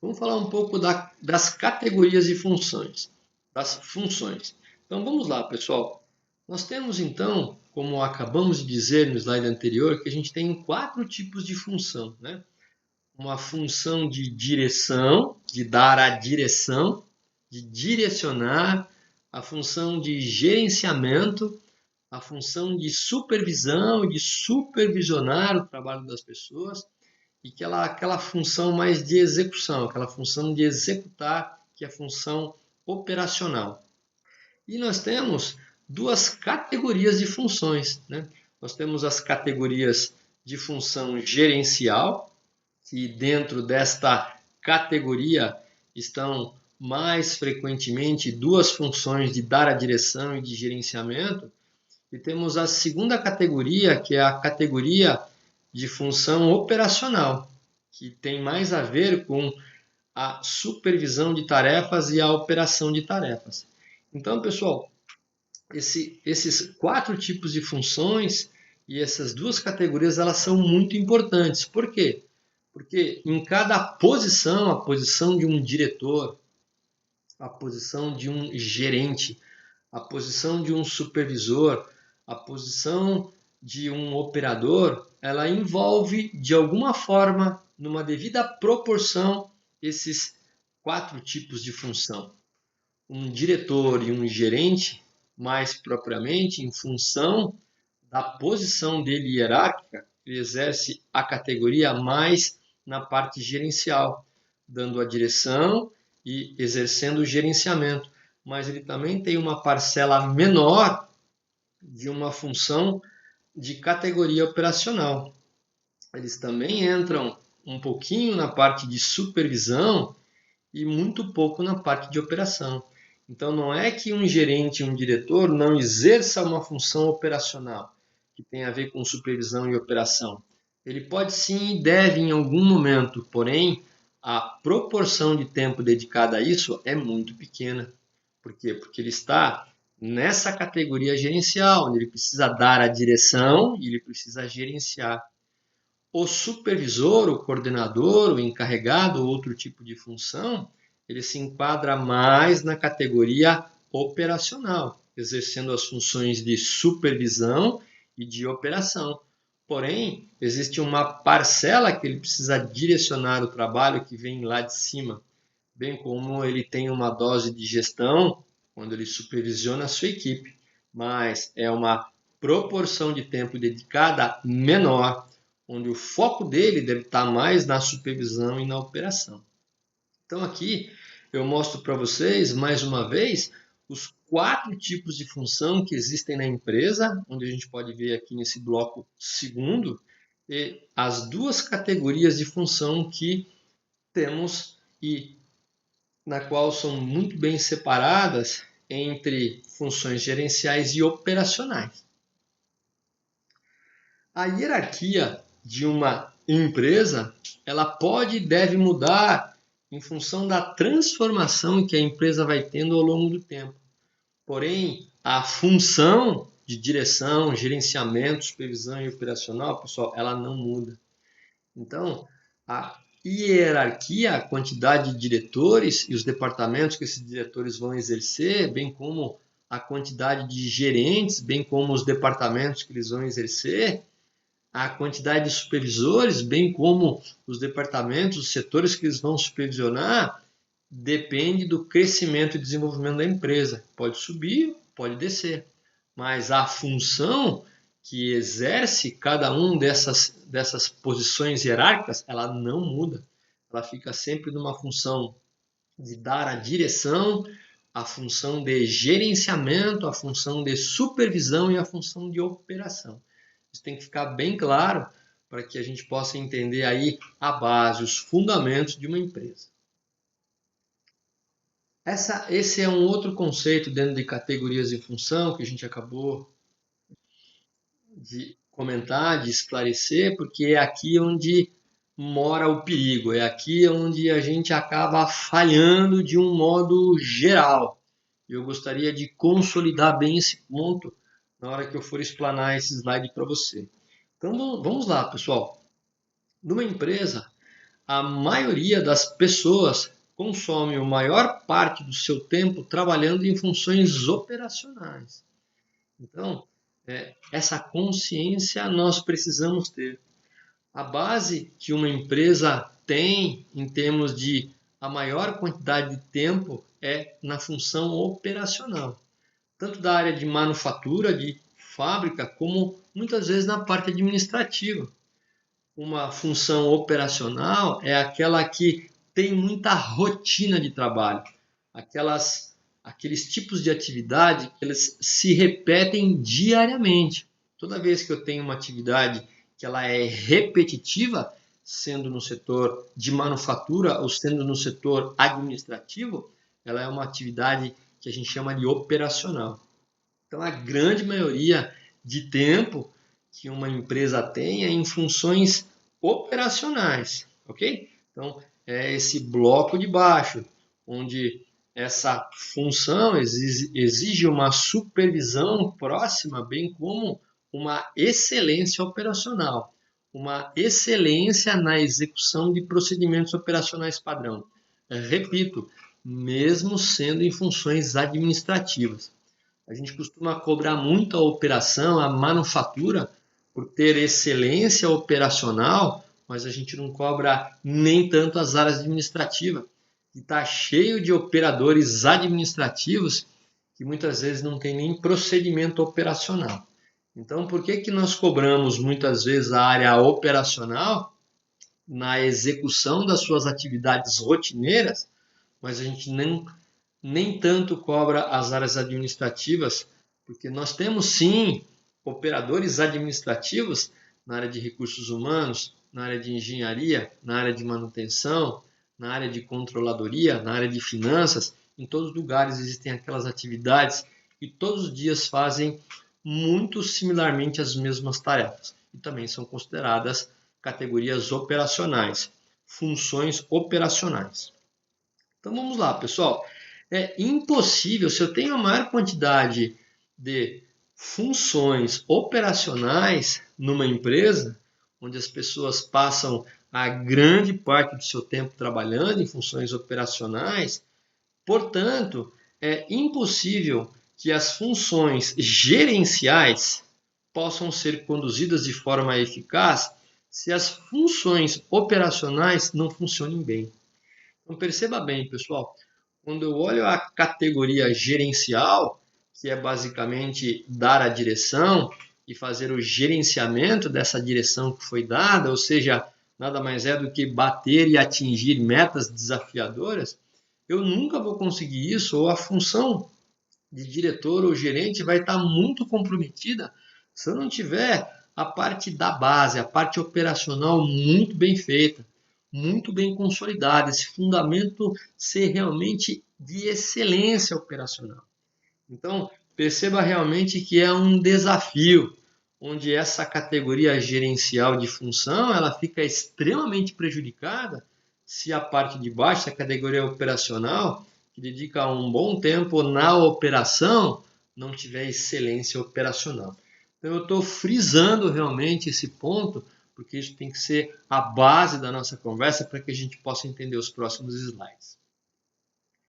Vamos falar um pouco das categorias de funções, das funções. Então vamos lá, pessoal. Nós temos então, como acabamos de dizer no slide anterior, que a gente tem 4 tipos de função, né? Uma função de direção, de dar a direção, de direcionar, a função de gerenciamento, a função de supervisão, de supervisionar o trabalho das pessoas, e aquela função mais de execução, aquela função de executar, que é a função operacional. E nós temos 2 categorias de funções, né? Nós temos as categorias de função gerencial, que dentro desta categoria estão mais frequentemente 2 funções de dar a direção e de gerenciamento. E temos a segunda categoria, que é a categoria de função operacional, que tem mais a ver com a supervisão de tarefas e a operação de tarefas. Então, pessoal, esses 4 tipos de funções e essas 2 categorias, elas são muito importantes. Por quê? Porque em cada posição, a posição de um diretor, a posição de um gerente, a posição de um supervisor, a posição de um operador, ela envolve de alguma forma, numa devida proporção, esses 4 tipos de função. Um diretor e um gerente, mais propriamente, em função da posição dele hierárquica, ele exerce a categoria mais na parte gerencial, dando a direção e exercendo o gerenciamento. Mas ele também tem uma parcela menor de uma função de categoria operacional. Eles também entram um pouquinho na parte de supervisão e muito pouco na parte de operação. Então não é que um gerente e um diretor não exerça uma função operacional que tem a ver com supervisão e operação. Ele pode sim e deve em algum momento, porém a proporção de tempo dedicada a isso é muito pequena. Por quê? Porque ele está nessa categoria gerencial, onde ele precisa dar a direção e ele precisa gerenciar. O supervisor, o coordenador, o encarregado ou outro tipo de função, ele se enquadra mais na categoria operacional, exercendo as funções de supervisão e de operação. Porém, existe uma parcela que ele precisa direcionar o trabalho que vem lá de cima, bem como ele tem uma dose de gestão quando ele supervisiona a sua equipe, mas é uma proporção de tempo dedicada menor, onde o foco dele deve estar mais na supervisão e na operação. Então aqui eu mostro para vocês, mais uma vez, os 4 tipos de função que existem na empresa, onde a gente pode ver aqui nesse bloco segundo, e as 2 categorias de função que temos e na qual são muito bem separadas entre funções gerenciais e operacionais. A hierarquia de uma empresa, ela pode e deve mudar em função da transformação que a empresa vai tendo ao longo do tempo. Porém, a função de direção, gerenciamento, supervisão e operacional, pessoal, ela não muda. Então, a hierarquia, a quantidade de diretores e os departamentos que esses diretores vão exercer, bem como a quantidade de gerentes, bem como os departamentos que eles vão exercer, a quantidade de supervisores, bem como os departamentos, os setores que eles vão supervisionar, depende do crescimento e desenvolvimento da empresa. Pode subir, pode descer, mas a função que exerce cada um dessas posições hierárquicas, ela não muda. Ela fica sempre numa função de dar a direção, a função de gerenciamento, a função de supervisão e a função de operação. Isso tem que ficar bem claro para que a gente possa entender aí a base, os fundamentos de uma empresa. Esse é um outro conceito dentro de categorias de função que a gente acabou de comentar, de esclarecer, porque é aqui onde mora o perigo, é aqui onde a gente acaba falhando de um modo geral. Eu gostaria de consolidar bem esse ponto na hora que eu for explanar esse slide para você. Então vamos lá, pessoal. Numa empresa, a maioria das pessoas consome a maior parte do seu tempo trabalhando em funções operacionais. Então, essa consciência nós precisamos ter. A base que uma empresa tem em termos de a maior quantidade de tempo é na função operacional, tanto da área de manufatura, de fábrica, como muitas vezes na parte administrativa. Uma função operacional é aquela que tem muita rotina de trabalho, aqueles tipos de atividade que eles se repetem diariamente. Toda vez que eu tenho uma atividade que ela é repetitiva, sendo no setor de manufatura ou sendo no setor administrativo, ela é uma atividade que a gente chama de operacional. Então, a grande maioria de tempo que uma empresa tem é em funções operacionais, ok? Então, é esse bloco de baixo, onde essa função exige uma supervisão próxima, bem como uma excelência operacional, uma excelência na execução de procedimentos operacionais padrão. Repito, mesmo sendo em funções administrativas. A gente costuma cobrar muito a operação, a manufatura, por ter excelência operacional, mas a gente não cobra nem tanto as áreas administrativas. E está cheio de operadores administrativos que muitas vezes não tem nem procedimento operacional. Então, por que nós cobramos muitas vezes a área operacional na execução das suas atividades rotineiras, mas a gente nem tanto cobra as áreas administrativas, porque nós temos sim operadores administrativos na área de recursos humanos, na área de engenharia, na área de manutenção, na área de controladoria, na área de finanças. Em todos os lugares existem aquelas atividades que todos os dias fazem muito similarmente as mesmas tarefas e também são consideradas categorias operacionais, funções operacionais. Então vamos lá, pessoal. É impossível, se eu tenho a maior quantidade de funções operacionais numa empresa, onde as pessoas passam a grande parte do seu tempo trabalhando em funções operacionais, portanto, é impossível que as funções gerenciais possam ser conduzidas de forma eficaz se as funções operacionais não funcionem bem. Então perceba bem, pessoal, quando eu olho a categoria gerencial, que é basicamente dar a direção e fazer o gerenciamento dessa direção que foi dada, ou seja, nada mais é do que bater e atingir metas desafiadoras, eu nunca vou conseguir isso, ou a função de diretor ou gerente vai estar muito comprometida se eu não tiver a parte da base, a parte operacional muito bem feita, muito bem consolidada, esse fundamento ser realmente de excelência operacional. Então, perceba realmente que é um desafio, onde essa categoria gerencial de função ela fica extremamente prejudicada se a parte de baixo, a categoria operacional, que dedica um bom tempo na operação, não tiver excelência operacional. Então eu estou frisando realmente esse ponto, porque isso tem que ser a base da nossa conversa para que a gente possa entender os próximos slides.